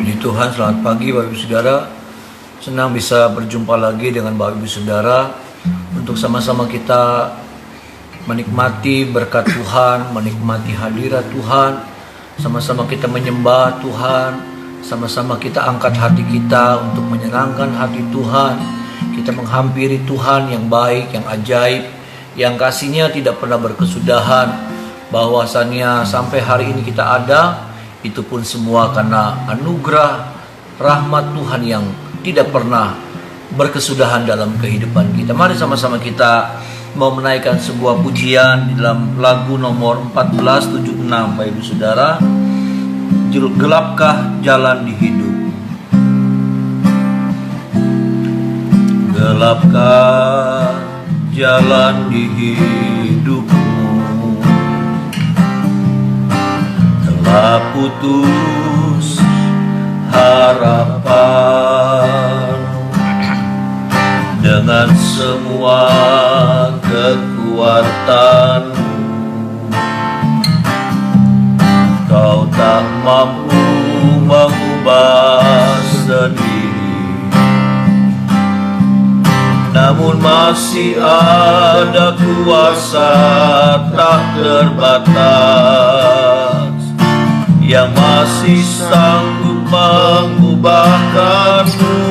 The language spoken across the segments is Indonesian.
Puji Tuhan, selamat pagi Bapak Ibu Saudara. Senang bisa berjumpa lagi dengan Bapak Ibu Saudara untuk sama-sama kita menikmati berkat Tuhan, menikmati hadirat Tuhan. Sama-sama kita menyembah Tuhan, sama-sama kita angkat hati kita untuk menyenangkan hati Tuhan. Kita menghampiri Tuhan yang baik, yang ajaib, yang kasih-Nya tidak pernah berkesudahan. Bahwasannya sampai hari ini kita ada, itu pun semua karena anugerah rahmat Tuhan yang tidak pernah berkesudahan dalam kehidupan kita. Mari sama-sama kita mau menaikkan sebuah pujian di dalam lagu nomor 1476 Bapak Ibu Saudara, judul Gelapkah Jalan di Hidup. Gelapkah jalan di hidupmu, telah putus harapan dengan semua kekuatanmu. Kau tak mampu mengubah sendiri, namun masih ada kuasa tak terbatas yang masih sanggup mengubahkanmu.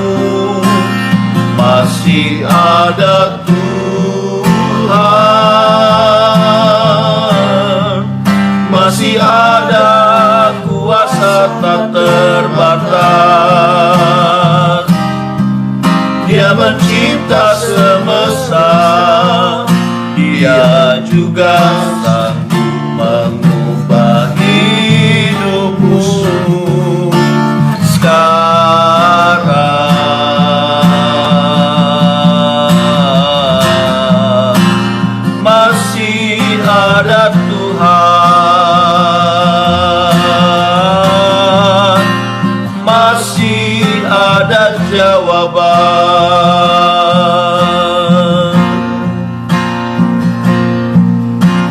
Masih ada Tuhan, masih ada kuasa tak terbatas. Dia mencipta semesta, Dia juga sanggup mengubah hidupmu sekarang. Masih ada Tuhan, masih ada jawaban.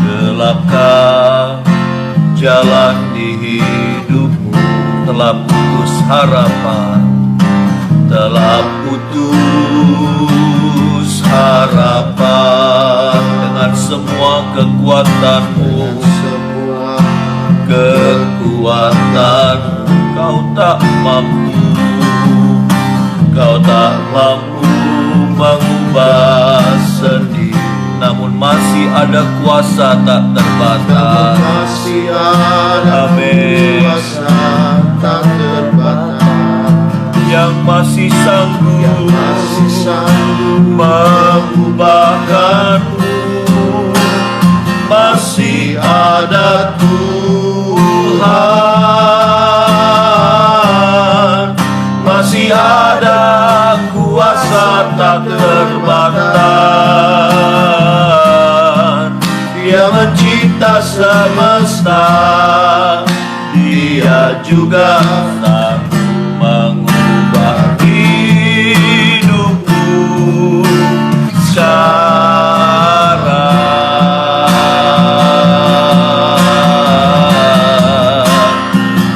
Gelapkah jalan di hidupmu, telah putus harapan, telah putus harapan dengan semua kekuatanmu, kau tak mampu, kau tak mampu mengubah sendiri, namun masih ada kuasa tak terbatas. Masih ada kuasa tak terbatas yang masih sanggup mengubahkanmu. Masih ada Tuhan, masih ada kuasa tak terbatas. Dia mencipta semesta, Dia juga sanggup mengubah hidupku sekarang.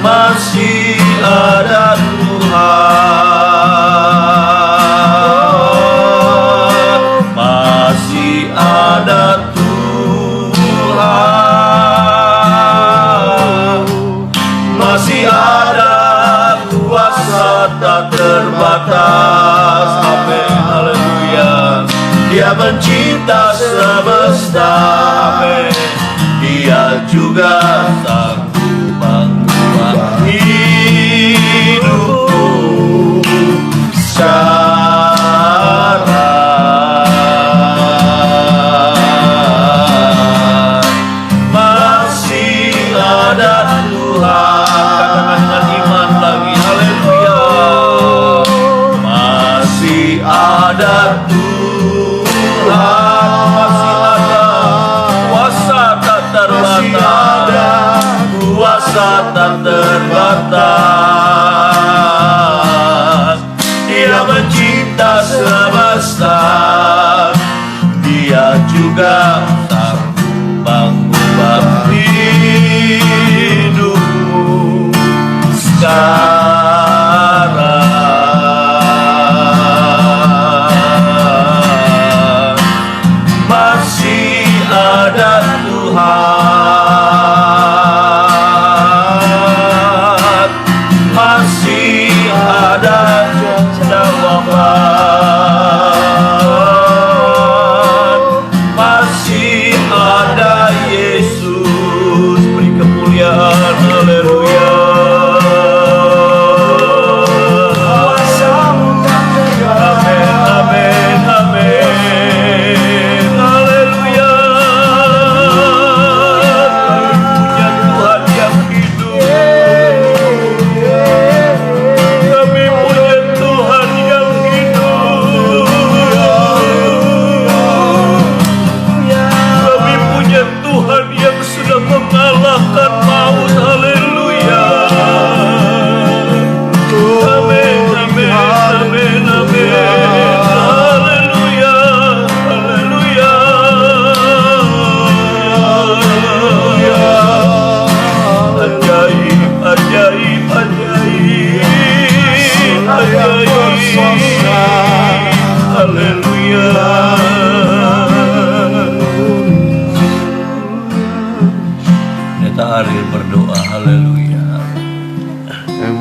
Masih ada Tuhan, masih ada Tuhan, masih ada kuasa tak terbatas. Amin, haleluya. Dia mencipta semesta, amin. Dia juga sanggup mengubah hidupku sekarang. Masih ada Tuhan, katakan dengan iman lagi, haleluya. Masih ada Tuhan, masih ada kuasa tak terbatas.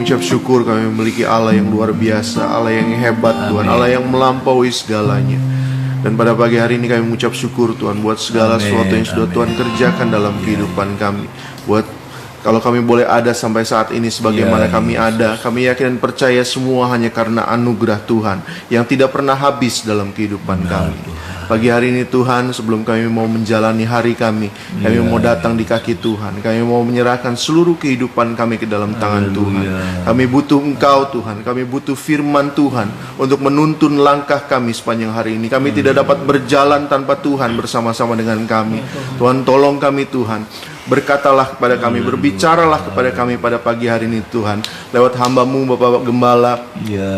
mengucap syukur kami memiliki Allah yang luar biasa, Allah yang hebat Tuhan, Allah yang melampaui segalanya. Dan pada pagi hari ini kami mengucap syukur Tuhan buat segala sesuatu yang sudah Tuhan kerjakan dalam kehidupan kami. Buat kalau kami boleh ada sampai saat ini sebagaimana kami ada, kami yakin dan percaya semua hanya karena anugerah Tuhan yang tidak pernah habis dalam kehidupan kami. Pagi hari ini Tuhan, sebelum kami mau menjalani hari kami mau datang di kaki Tuhan. Kami mau menyerahkan seluruh kehidupan kami ke dalam tangan Tuhan. Kami butuh Engkau Tuhan, kami butuh firman Tuhan untuk menuntun langkah kami sepanjang hari ini. Kami tidak dapat berjalan tanpa Tuhan bersama-sama dengan kami. Tuhan, tolong kami Tuhan. Berkatalah kepada kami, berbicaralah kepada kami pada pagi hari ini Tuhan, lewat hamba-Mu Bapak Gembala,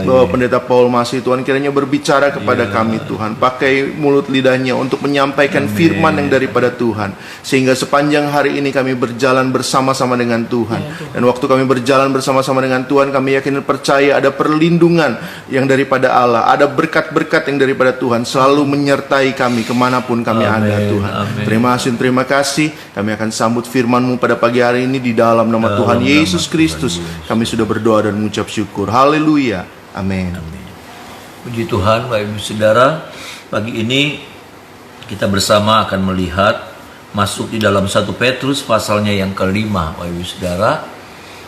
Bapak Pendeta Paul Masih Tuhan, kiranya berbicara kepada kami Tuhan, pakai mulut lidahnya untuk menyampaikan firman yang daripada Tuhan, sehingga sepanjang hari ini kami berjalan bersama-sama dengan Tuhan. Dan waktu kami berjalan bersama-sama dengan Tuhan, kami yakin dan percaya ada perlindungan yang daripada Allah, ada berkat-berkat yang daripada Tuhan selalu menyertai kami kemanapun kami ada Tuhan. Terima kasih, kami akan sambut firman-Mu pada pagi hari ini di dalam nama Tuhan Yesus Kristus. Kami sudah berdoa dan mengucap syukur. Haleluya. Amin. Puji Tuhan, Bapak Ibu Saudara. Pagi ini kita bersama akan melihat masuk di dalam 1 Petrus pasalnya yang kelima, Bapak Ibu Saudara.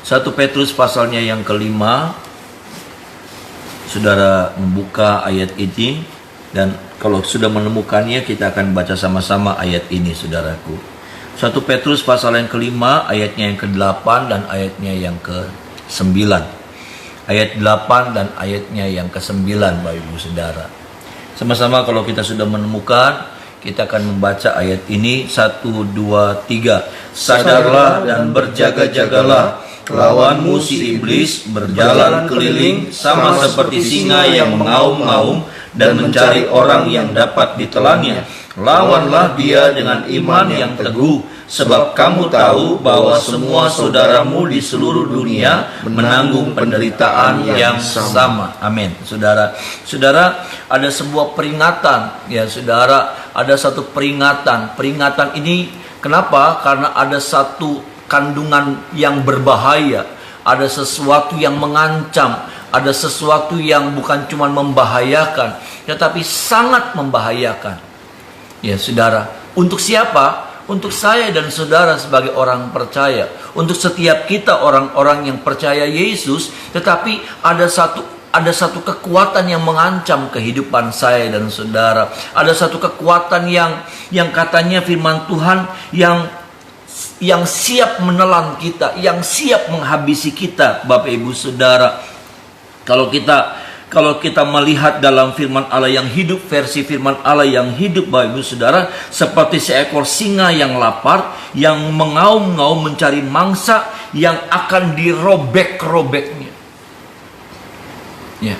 1 Petrus pasalnya yang kelima. Saudara membuka ayat ini, dan kalau sudah menemukannya kita akan baca sama-sama ayat ini, saudaraku. 1 Petrus pasal yang kelima, ayatnya yang ke-8 dan ayatnya yang ke-9. Ayat 8 dan ayatnya yang ke-9, Bapak Ibu Saudara. Sama-sama kalau kita sudah menemukan, kita akan membaca ayat ini. 1, 2, 3. Sadarlah dan berjaga-jagalah, lawanmu si iblis berjalan keliling sama seperti singa yang mengaum-ngaum dan mencari orang yang dapat ditelannya. Lawanlah dia dengan iman yang teguh, sebab kamu tahu bahwa semua saudaramu di seluruh dunia menanggung penderitaan yang sama. Amin. Saudara, ada sebuah peringatan, ya saudara, ada satu peringatan. Peringatan ini kenapa? Karena ada satu kandungan yang berbahaya, ada sesuatu yang mengancam, ada sesuatu yang bukan cuma membahayakan, tetapi sangat membahayakan. Ya saudara, untuk siapa? Untuk saya dan saudara sebagai orang percaya, untuk setiap kita orang-orang yang percaya Yesus, tetapi ada satu kekuatan yang mengancam kehidupan saya dan saudara. Ada satu kekuatan yang katanya firman Tuhan yang siap menelan kita, yang siap menghabisi kita, Bapak Ibu Saudara. Kalau kita melihat dalam firman Allah yang hidup, versi firman Allah yang hidup, Bapak Ibu Saudara, seperti seekor singa yang lapar, yang mengaum-ngaum mencari mangsa yang akan dirobek-robeknya. Ya.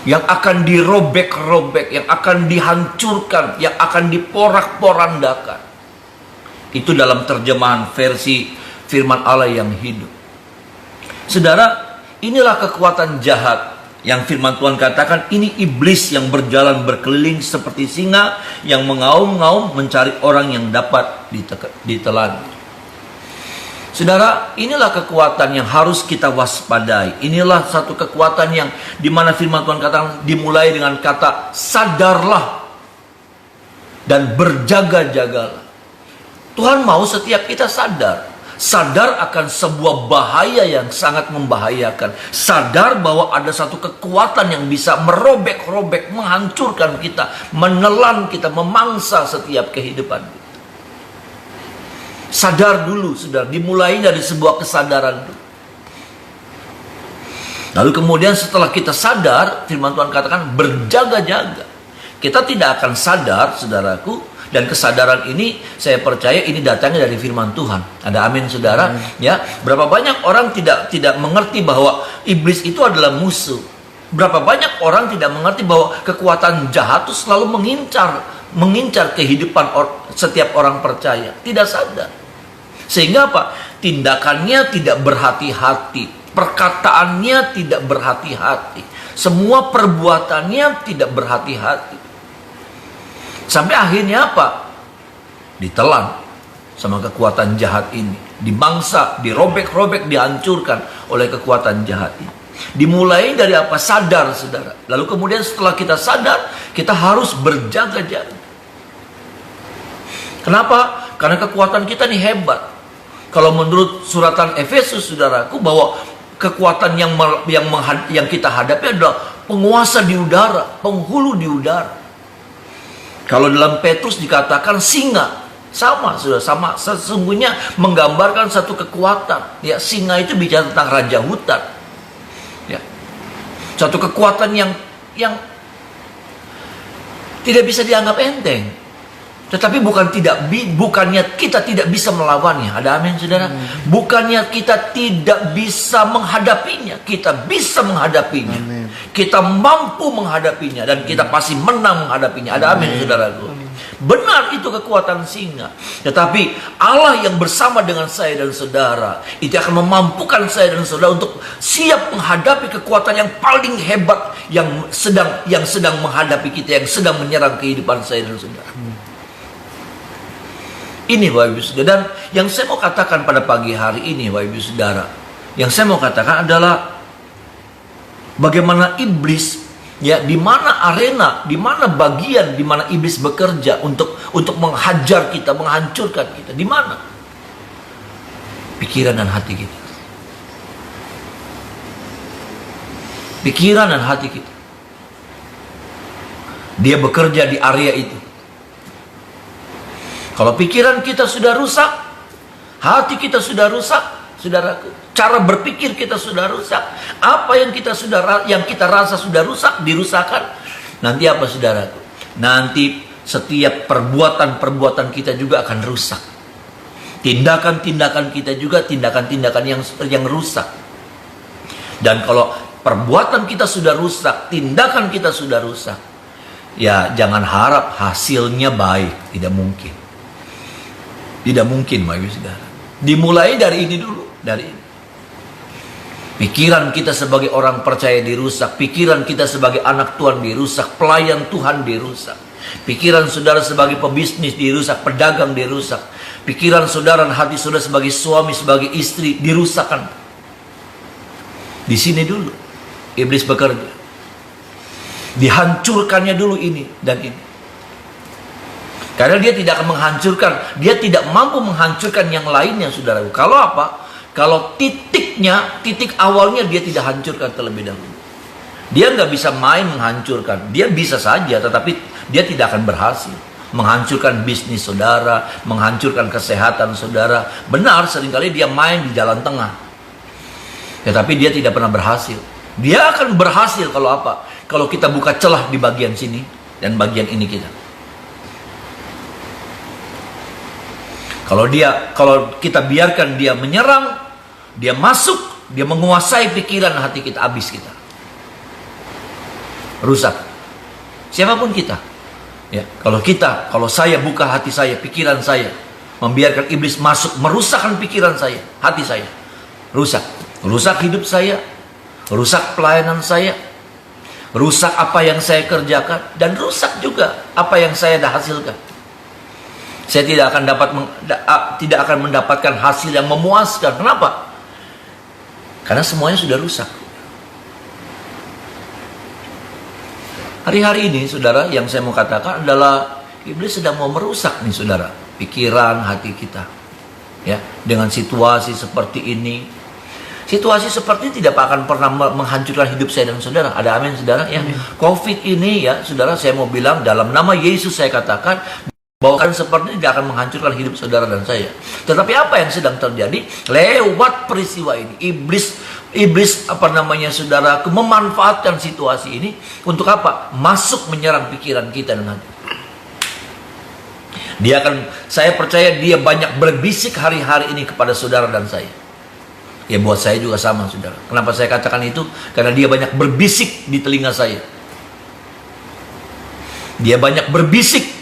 Yang akan dirobek-robek, yang akan dihancurkan, yang akan diporak-porandakan. Itu dalam terjemahan versi firman Allah yang hidup. Saudara, inilah kekuatan jahat yang firman Tuhan katakan, ini iblis yang berjalan berkeliling seperti singa yang mengaum-ngaum mencari orang yang dapat ditelan. Saudara, inilah kekuatan yang harus kita waspadai. Inilah satu kekuatan yang dimana firman Tuhan katakan dimulai dengan kata sadarlah dan berjaga-jagalah. Tuhan mau setiap kita sadar akan sebuah bahaya yang sangat membahayakan. Sadar bahwa ada satu kekuatan yang bisa merobek-robek, menghancurkan kita, menelan kita, memangsa setiap kehidupan kita. Sadar dulu, saudara. Dimulai dari sebuah kesadaran dulu. Lalu kemudian setelah kita sadar, firman Tuhan katakan berjaga-jaga. Kita tidak akan sadar, saudaraku. Dan kesadaran ini saya percaya ini datangnya dari firman Tuhan. Ada amin saudara? Ya, berapa banyak orang tidak mengerti bahwa iblis itu adalah musuh. Berapa banyak orang tidak mengerti bahwa kekuatan jahat itu selalu mengincar kehidupan setiap orang percaya. Tidak sadar. Sehingga apa? Tindakannya tidak berhati-hati, perkataannya tidak berhati-hati, semua perbuatannya tidak berhati-hati. Sampai akhirnya apa? Ditelan sama kekuatan jahat ini. dimangsa, dirobek-robek, dihancurkan oleh kekuatan jahat ini. Dimulai dari apa? Sadar, saudara. Lalu kemudian setelah kita sadar, kita harus berjaga-jaga. Kenapa? Karena kekuatan kita ini hebat. Kalau menurut suratan Efesus, saudaraku, bahwa kekuatan yang kita hadapi adalah penguasa di udara, penghulu di udara. Kalau dalam Petrus dikatakan singa, sama, sudah sama. Sesungguhnya menggambarkan satu kekuatan. Ya, singa itu bicara tentang raja hutan. Ya, satu kekuatan yang tidak bisa dianggap enteng. Tetapi bukannya kita tidak bisa melawannya. Ada amin, saudara? Bukannya kita tidak bisa menghadapinya. Kita bisa menghadapinya. Amin. Kita mampu menghadapinya. Dan kita pasti menang menghadapinya. Ada amin, saudaraku? Benar, itu kekuatan singa. Tetapi Allah yang bersama dengan saya dan saudara, itu akan memampukan saya dan saudara untuk siap menghadapi kekuatan yang paling hebat yang sedang menghadapi kita, yang sedang menyerang kehidupan saya dan saudara. Ini Bapak Ibu Saudara, dan yang saya mau katakan pada pagi hari ini Bapak Ibu Saudara, yang saya mau katakan adalah bagaimana iblis, ya, di mana arena, di mana bagian, di mana iblis bekerja untuk menghajar kita, menghancurkan kita, di mana? Pikiran dan hati kita. Pikiran dan hati kita. Dia bekerja di area itu. Kalau pikiran kita sudah rusak, hati kita sudah rusak, saudaraku, cara berpikir kita sudah rusak, apa yang kita rasa sudah rusak, dirusakkan, nanti apa, saudaraku? Nanti setiap perbuatan kita juga akan rusak. Tindakan-tindakan kita juga tindakan-tindakan yang rusak. Dan kalau perbuatan kita sudah rusak, tindakan kita sudah rusak, ya jangan harap hasilnya baik, tidak mungkin. Tidak mungkin, Bapak Ibu Saudara. Dimulai dari ini dulu, dari ini. Pikiran kita sebagai orang percaya dirusak, pikiran kita sebagai anak Tuhan dirusak, pelayan Tuhan dirusak. Pikiran saudara sebagai pebisnis dirusak, pedagang dirusak. Pikiran saudara dan hati saudara sebagai suami, sebagai istri dirusakkan. Di sini dulu iblis bekerja. Dihancurkannya dulu ini dan ini. Karena dia tidak akan menghancurkan, dia tidak mampu menghancurkan yang lainnya, saudara. Kalau apa? Kalau titik awalnya dia tidak hancurkan terlebih dahulu. Dia nggak bisa main menghancurkan. Dia bisa saja, tetapi dia tidak akan berhasil. Menghancurkan bisnis saudara, menghancurkan kesehatan saudara. Benar, seringkali dia main di jalan tengah. Tetapi dia tidak pernah berhasil. Dia akan berhasil kalau apa? Kalau kita buka celah di bagian sini dan bagian ini kita. Kalau kita biarkan dia menyerang, dia masuk, dia menguasai pikiran hati kita, habis kita. Rusak. Siapapun kita. Ya, kalau saya buka hati saya, pikiran saya, membiarkan iblis masuk, merusakkan pikiran saya, hati saya. Rusak. Rusak hidup saya, rusak pelayanan saya, rusak apa yang saya kerjakan, dan rusak juga apa yang saya dah hasilkan. Saya tidak akan mendapatkan hasil yang memuaskan. Kenapa? Karena semuanya sudah rusak. Hari-hari ini, saudara, yang saya mau katakan adalah iblis sedang mau merusak nih, saudara, pikiran, hati kita. Ya, dengan situasi seperti ini. Situasi seperti ini tidak akan pernah menghancurkan hidup saya dan saudara. Ada amin, saudara? Ya. Covid ini, ya, saudara, saya mau bilang dalam nama Yesus saya katakan bahwa kan seperti ini tidak akan menghancurkan hidup saudara dan saya. Tetapi apa yang sedang terjadi lewat peristiwa ini? Iblis saudara, memanfaatkan situasi ini untuk apa? Masuk menyerang pikiran kita dan hati. Saya percaya dia banyak berbisik hari-hari ini kepada saudara dan saya. Ya, buat saya juga sama, saudara. Kenapa saya katakan itu? Karena dia banyak berbisik di telinga saya. Dia banyak berbisik.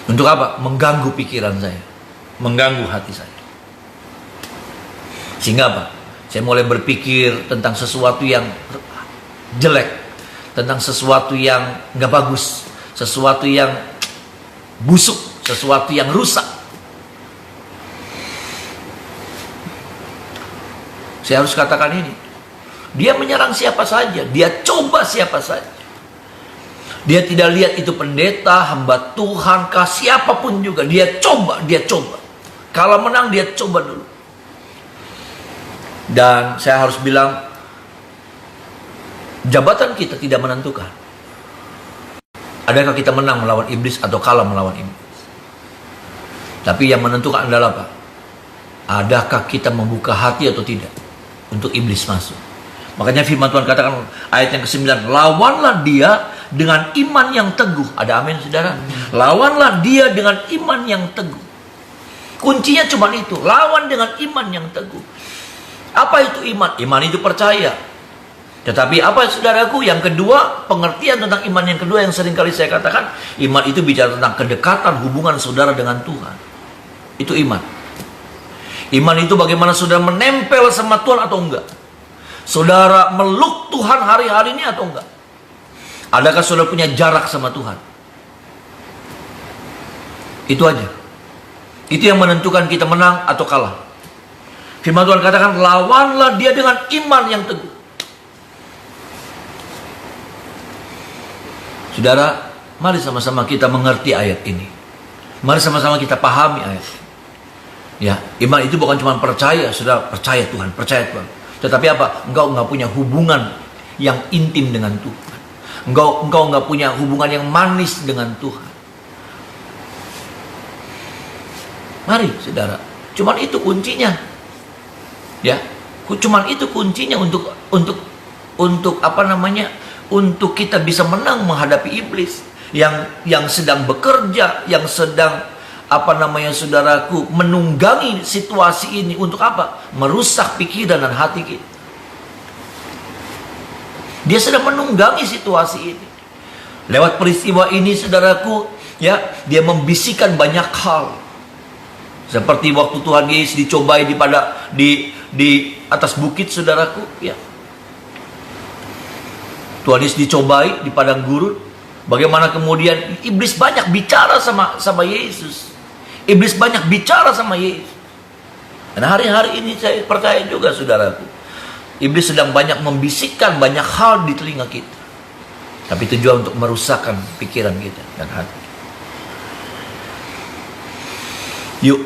Untuk apa? Mengganggu pikiran saya, mengganggu hati saya. Sehingga apa? Saya mulai berpikir tentang sesuatu yang jelek, tentang sesuatu yang gak bagus, sesuatu yang busuk, sesuatu yang rusak. Saya harus katakan ini. Dia menyerang siapa saja, dia coba siapa saja. Dia tidak lihat itu pendeta, hamba Tuhan, kah siapapun juga. Dia coba. Kalau menang dia coba dulu. Dan saya harus bilang, jabatan kita tidak menentukan. Adakah kita menang melawan iblis atau kalah melawan iblis. Tapi yang menentukan adalah apa? Adakah kita membuka hati atau tidak untuk iblis masuk. Makanya firman Tuhan katakan ayat yang ke-9, lawanlah dia dengan iman yang teguh. Ada amin saudara? Lawanlah dia dengan iman yang teguh. Kuncinya cuma itu, lawan dengan iman yang teguh. Apa itu iman? Iman itu percaya. Tetapi apa saudaraku? Yang kedua, pengertian tentang iman yang kedua yang sering kali saya katakan, iman itu bicara tentang kedekatan hubungan saudara dengan Tuhan. Itu iman. Iman itu bagaimana saudara menempel sama Tuhan atau enggak. Saudara meluk Tuhan hari-hari ini atau enggak. Adakah saudara punya jarak sama Tuhan? Itu aja. Itu yang menentukan kita menang atau kalah. Firman Tuhan katakan, lawanlah dia dengan iman yang teguh. Saudara, mari sama-sama kita mengerti ayat ini. Mari sama-sama kita pahami ayat ini. Ya, iman itu bukan cuma percaya, saudara percaya Tuhan, percaya Tuhan. Tetapi apa? Engkau nggak punya hubungan yang intim dengan Tuhan. Engkau nggak punya hubungan yang manis dengan Tuhan. Mari, saudara. Cuman itu kuncinya. Ya, cuman itu kuncinya untuk apa namanya? Untuk kita bisa menang menghadapi iblis yang sedang bekerja, yang sedang apa namanya saudaraku menunggangi situasi ini untuk apa? Merusak pikiran dan hati kita. Dia sedang menunggangi situasi ini. Lewat peristiwa ini saudaraku, ya, dia membisikkan banyak hal. Seperti waktu Tuhan Yesus dicobai di atas bukit saudaraku, ya. Tuhan Yesus dicobai di padang gurun. Bagaimana kemudian iblis banyak bicara sama Yesus. Iblis banyak bicara sama Yesus. Dan hari-hari ini saya percaya juga saudaraku, iblis sedang banyak membisikkan banyak hal di telinga kita. Tapi tujuan untuk merusakkan pikiran kita dan hati. Yuk,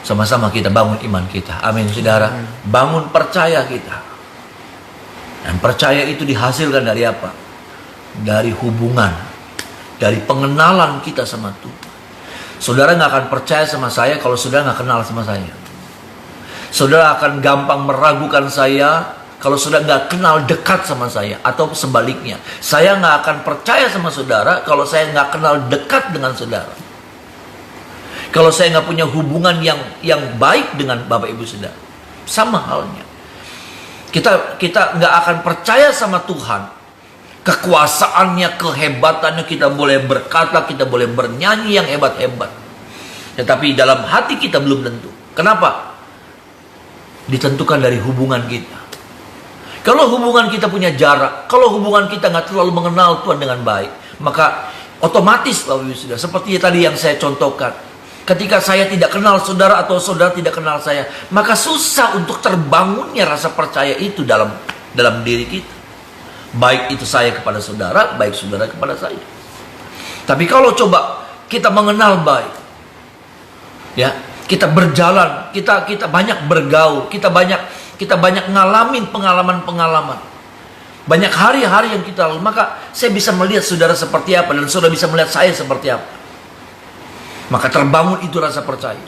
sama-sama kita bangun iman kita. Amin saudara. Bangun percaya kita. Dan percaya itu dihasilkan dari apa? Dari hubungan, dari pengenalan kita sama Tuhan. Saudara nggak akan percaya sama saya kalau saudara nggak kenal sama saya. Saudara akan gampang meragukan saya kalau saudara nggak kenal dekat sama saya. Atau sebaliknya, saya nggak akan percaya sama saudara kalau saya nggak kenal dekat dengan saudara. Kalau saya nggak punya hubungan yang baik dengan Bapak Ibu saudara. Sama halnya. Kita nggak akan percaya sama Tuhan. Kekuasaannya, kehebatannya, kita boleh berkata, kita boleh bernyanyi yang hebat-hebat. Tetapi dalam hati kita belum tentu. Kenapa? Ditentukan dari hubungan kita. Kalau hubungan kita punya jarak, kalau hubungan kita nggak terlalu mengenal Tuhan dengan baik, maka otomatis sudah seperti tadi yang saya contohkan. Ketika saya tidak kenal saudara atau saudara tidak kenal saya, maka susah untuk terbangunnya rasa percaya itu dalam diri kita. Baik itu saya kepada saudara, baik saudara kepada saya. Tapi kalau coba kita mengenal baik, ya, kita berjalan, kita banyak bergaul, kita banyak ngalamin pengalaman-pengalaman, banyak hari-hari yang kita lalui, maka saya bisa melihat saudara seperti apa dan saudara bisa melihat saya seperti apa. Maka terbangun itu rasa percaya.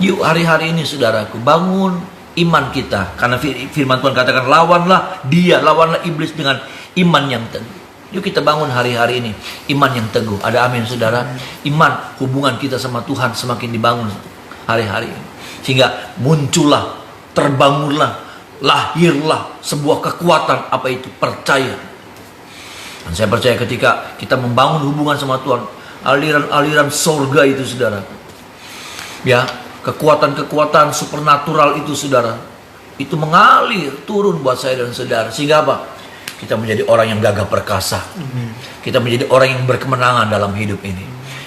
Yuk hari-hari ini saudaraku, bangun iman kita, karena firman Tuhan katakan lawanlah iblis dengan iman yang teguh. Yuk kita bangun hari-hari ini iman yang teguh. Ada amin saudara. Iman, hubungan kita sama Tuhan semakin dibangun hari-hari ini, sehingga muncullah, terbangunlah, lahirlah sebuah kekuatan. Apa itu? Percaya. Dan saya percaya ketika kita membangun hubungan sama Tuhan, aliran-aliran sorga itu saudara, ya, kekuatan-kekuatan supernatural itu saudara, itu mengalir turun buat saya dan saudara. Sehingga apa? Kita menjadi orang yang gagah perkasa. Kita menjadi orang yang berkemenangan dalam hidup ini.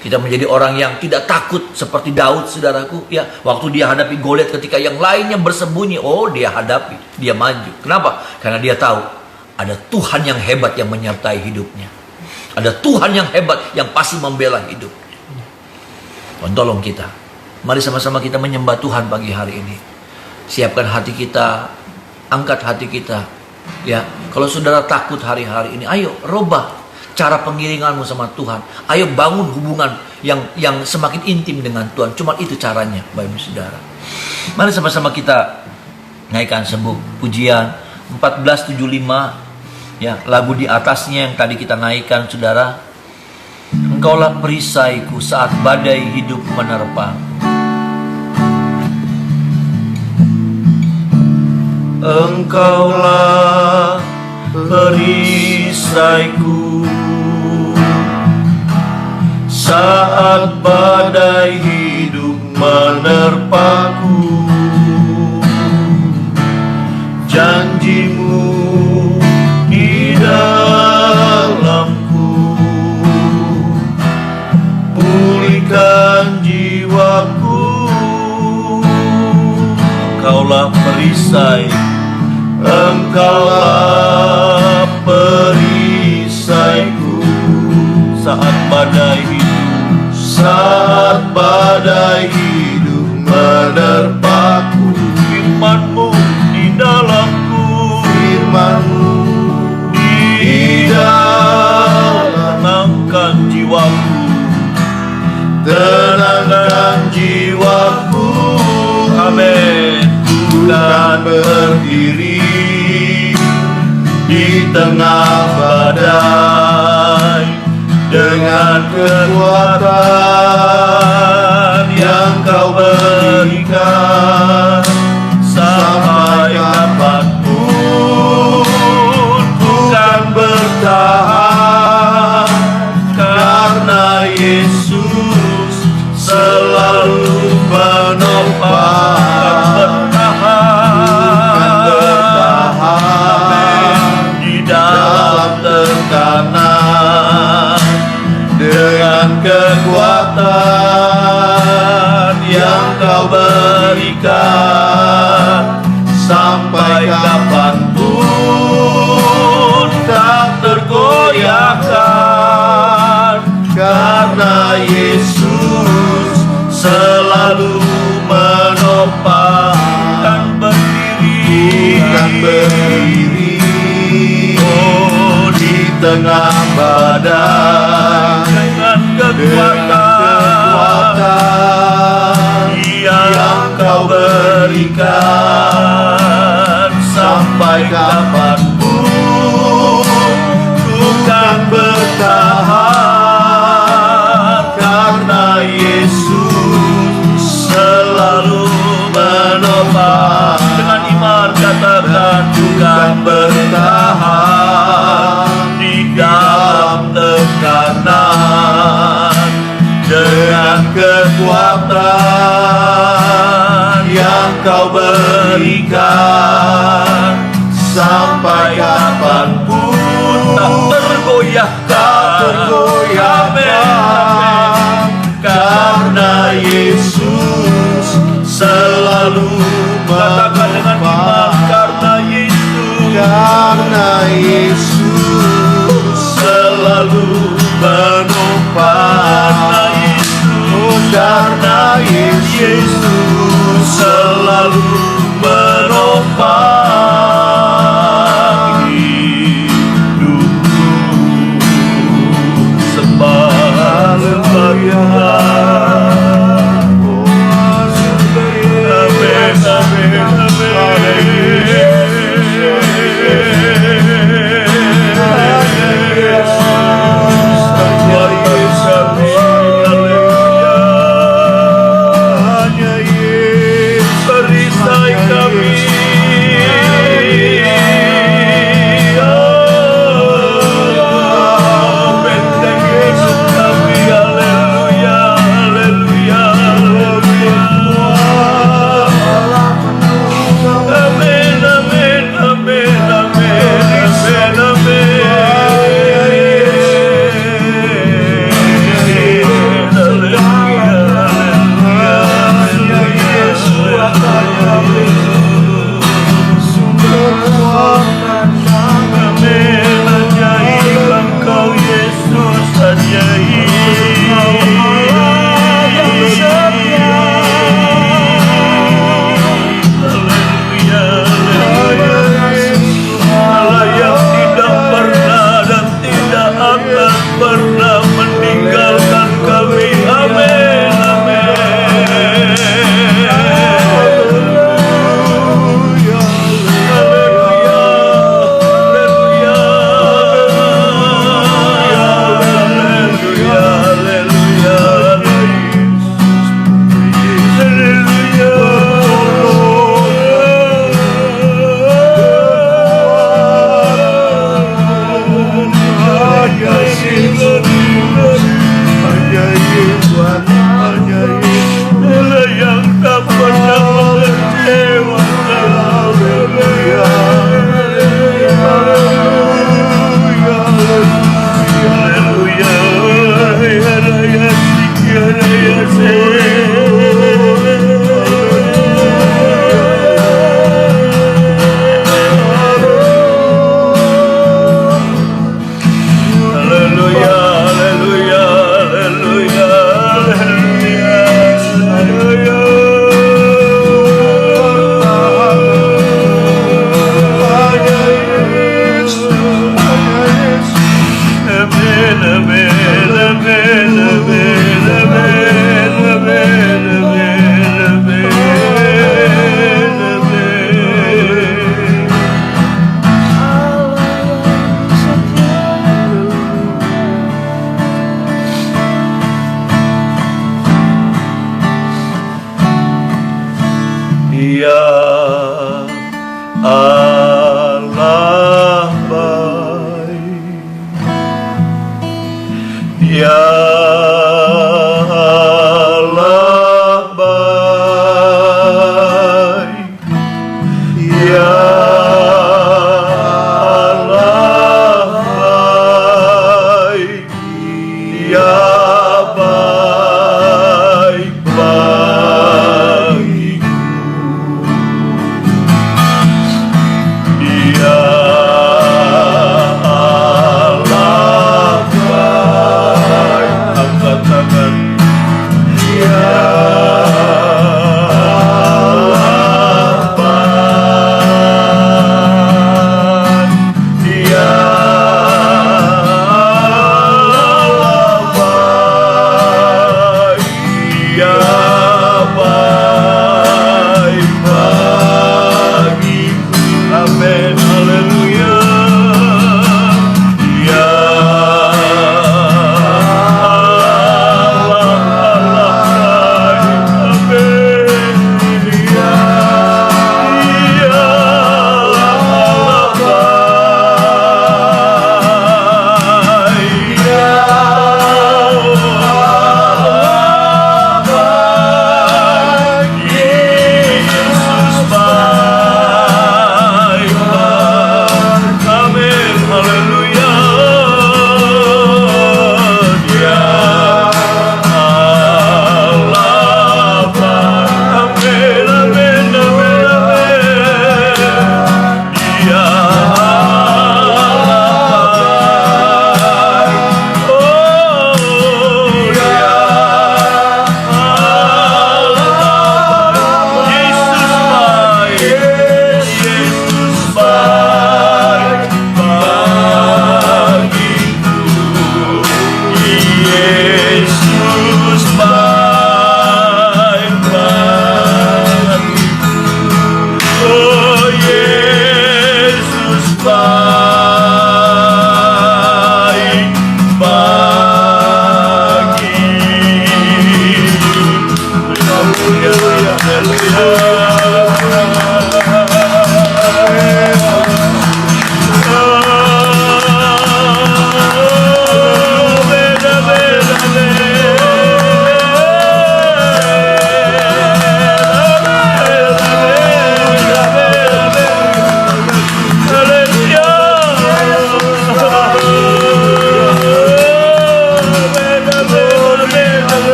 Kita menjadi orang yang tidak takut seperti Daud, saudaraku. Ya, waktu dia hadapi Goliat ketika yang lainnya bersembunyi, oh dia hadapi, dia maju. Kenapa? Karena dia tahu ada Tuhan yang hebat yang menyertai hidupnya. Ada Tuhan yang hebat yang pasti membela hidupnya. Tuhan tolong kita. Mari sama-sama kita menyembah Tuhan pagi hari ini. Siapkan hati kita, angkat hati kita. Ya, kalau saudara takut hari-hari ini, ayo robah cara pengiringanmu sama Tuhan. Ayo bangun hubungan yang semakin intim dengan Tuhan. Cuma itu caranya, Bapak Ibu Saudara. Mari sama-sama kita naikkan sebuah pujian 1475, ya, lagu di atasnya yang tadi kita naikkan, Saudara. Engkaulah perisaiku saat badai hidup menerpa. Engkaulah perisaiku saat badai hidup menerpaku. Janjimu di dalamku, pulihkan jiwaku. Engkaulah perisai, Engkaulah perisaiku saat badai hidup, saat badai hidup menerpaku. Firman-Mu di dalamku, Firman-Mu di dalam, tenangkan jiwaku, tenangkan jiwaku. Amin. Bukan berdiri di tengah badai dengan kekuatan yang Kau berikan. Sampai kapanpun bukan bertahan, karena Yesus selalu menopang. Dengan kekuatan yang Kau berikan, sampai kapanpun tak tergoyahkan, karena Yesus selalu menopang. Bukan berdiri oh di tengah badai dengan kekuatan yang Kau berikan. Sampai kapanpun bukan bertahan, karena Yesus selalu menopang. Dengan iman katakan, bukan bertahan di dalam tekanan, dengan kekuatan yang Kau berikan. Sampai kapanpun tak tergoyahkan, amin. Karena Yesus selalu katakan dengan iman, karena Yesus selalu menopang. Karena Yesus selalu menopang hidupku. Sembah Tuhan, amin, Sumber kekuatan Amin, ajaib Engkau Yesus, ajaib. Haleluya, Allah yang tidak pernah dan tidak akan pernah meninggalkan kami. Amin, amin. Yang tak pernah mengecewakan. Haleluya, Raya Siki, Raya Haleluya, haleluya, haleluya, haleluya, amin, amin, amin, amin, amin, amin, amin, amin. Dia Allah baik, Dia Allah baik, Dia Allah baik, Dia baik bagiku.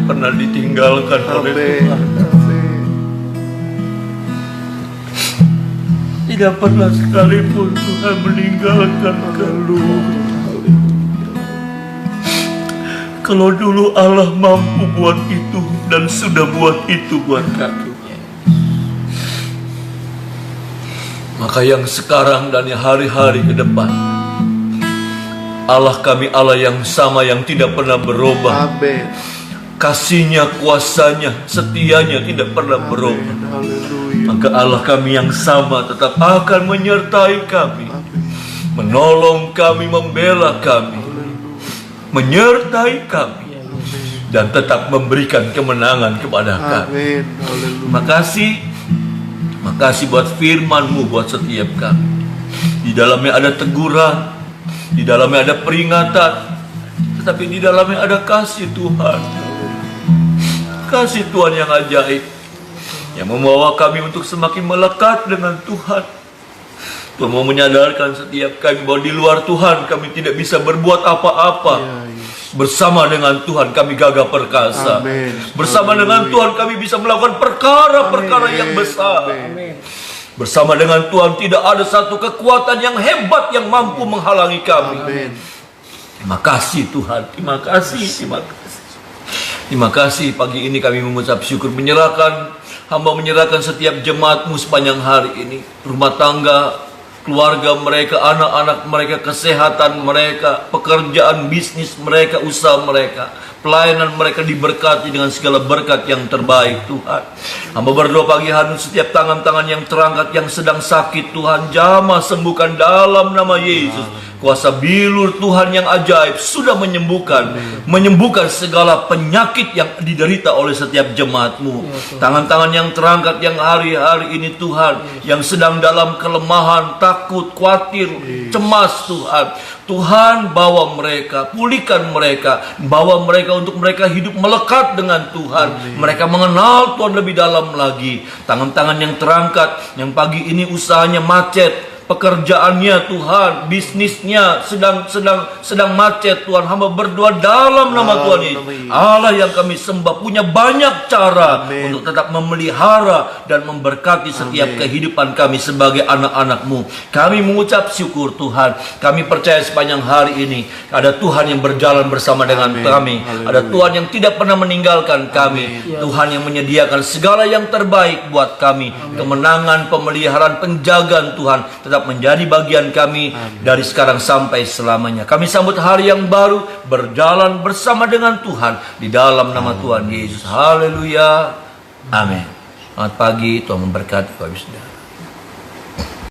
pernah ditinggalkan oleh Amin. Tuhan. Amin. Tidak pernah sekalipun Tuhan meninggalkan kami. Kalau dulu Allah mampu buat itu dan sudah buat itu buat kami. Maka yang sekarang dan yang hari-hari ke depan, Allah kami Allah yang sama, yang tidak pernah berubah. Amin. Kasihnya, kuasanya, setianya tidak pernah berubah. Haleluya. Maka Allah kami yang sama tetap akan menyertai kami, menolong kami, membela kami, menyertai kami, dan tetap memberikan kemenangan kepada kami. Amin. Haleluya. Makasih buat firman-Mu buat setiap kami. Di dalamnya ada teguran, di dalamnya ada peringatan, tetapi di dalamnya ada kasih Tuhan. Kasih Tuhan yang ajaib, yang membawa kami untuk semakin melekat dengan Tuhan. Tuhan mau menyadarkan setiap kami bahwa di luar Tuhan kami tidak bisa berbuat apa-apa. Bersama dengan Tuhan kami gagah perkasa. Amin. Bersama dengan Tuhan kami bisa melakukan perkara-perkara yang besar. Amin. Bersama dengan Tuhan tidak ada satu kekuatan yang hebat yang mampu menghalangi kami. Amin. Terima kasih Tuhan, terima kasih, terima kasih. Terima kasih pagi ini kami mengucap syukur, hamba menyerahkan setiap jemaat-Mu sepanjang hari ini. Rumah tangga, keluarga mereka, anak-anak mereka, kesehatan mereka, pekerjaan, bisnis mereka, usaha mereka, pelayanan mereka diberkati dengan segala berkat yang terbaik Tuhan. Hamba berdoa pagi hari setiap tangan-tangan yang terangkat yang sedang sakit Tuhan, jamah sembuhkan dalam nama Yesus. Kuasa bilur Tuhan yang ajaib sudah menyembuhkan segala penyakit yang diderita oleh setiap jemaat-Mu. Tangan-tangan yang terangkat yang hari-hari ini Tuhan, yang sedang dalam kelemahan, takut, khawatir, cemas Tuhan. Tuhan bawa mereka, pulihkan mereka, bawa mereka untuk mereka hidup melekat dengan Tuhan. Mereka mengenal Tuhan lebih dalam lagi. Tangan-tangan yang terangkat, yang pagi ini usahanya macet, pekerjaannya Tuhan, bisnisnya sedang macet Tuhan. Hamba berdoa dalam nama Tuhan Yesus, Allah yang kami sembah punya banyak cara untuk tetap memelihara dan memberkati setiap kehidupan kami sebagai anak-anak-Mu. Kami mengucap syukur Tuhan. Kami percaya sepanjang hari ini ada Tuhan yang berjalan bersama dengan kami. Ada Tuhan yang tidak pernah meninggalkan kami. Tuhan yang menyediakan segala yang terbaik buat kami. Kemenangan, pemeliharaan, penjagaan Tuhan tetap menjadi bagian kami dari sekarang sampai selamanya. Kami sambut hari yang baru, berjalan bersama dengan Tuhan di dalam nama Tuhan Yesus. Haleluya. Amin. Selamat pagi, Tuhan memberkati Bapak Ibu Saudara.